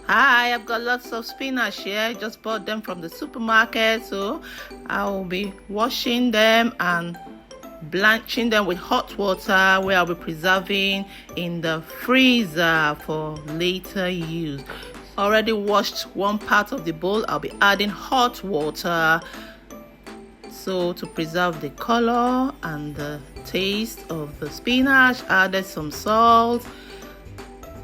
Hi, I've got lots of spinach here. Just bought them from the supermarket, so I will be washing them and blanching them with hot water, where I'll be preserving in the freezer for later use. Already washed one part of the bowl. I'll be adding hot water, so to preserve the color and the taste of the spinach. Added some salt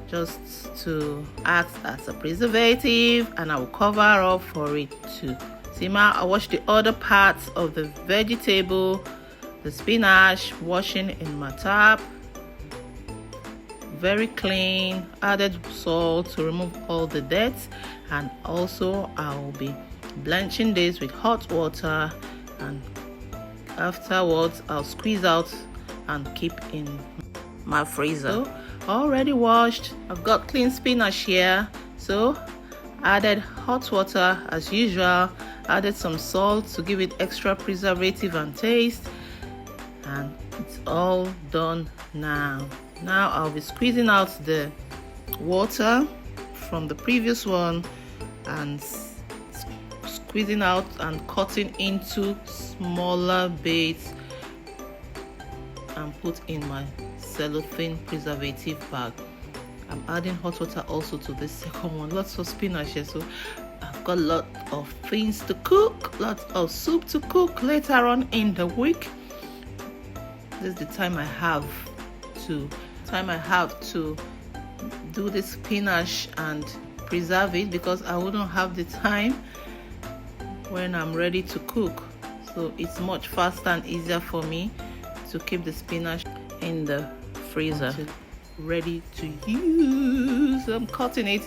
just to act as a preservative, and I will cover up for it to simmer. I wash the other parts of the vegetable, the spinach, washing in my tap, very clean. Added salt to remove all the dirt, and also I will be blanching this with hot water, and afterwards I'll squeeze out and keep in my freezer. So, already washed, I've got clean spinach here, so added hot water as usual, added some salt to give it extra preservative and taste, and it's all done now. I'll be squeezing out the water from the previous one and squeezing out and cutting into smaller bits and put in my cellophane preservative bag. I'm adding hot water also to this second one. Lots of spinach here, so I've got a lot of things to cook, lots of soup to cook later on in the week. This is the time I have to do this spinach and preserve it, because I wouldn't have the time when I'm ready to cook. So it's much faster and easier for me to keep the spinach in the freezer ready to use. I'm cutting it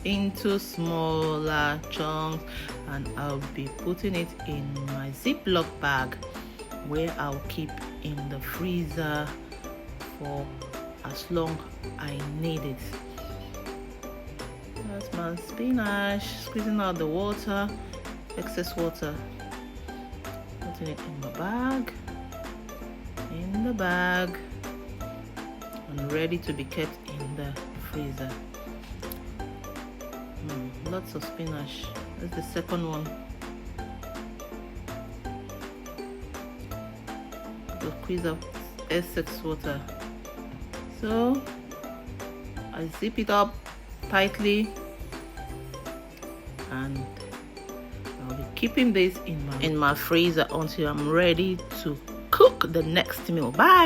into smaller chunks, and I'll be putting it in my Ziploc bag, where I'll keep in the freezer for as long I need it. That's my spinach, squeezing out the water, excess water, putting it in the bag, and ready to be kept in the freezer. Lots of spinach. That's the second one. To squeeze out excess water. So I zip it up tightly, and I'll be keeping this in my freezer until I'm ready to cook the next meal. Bye.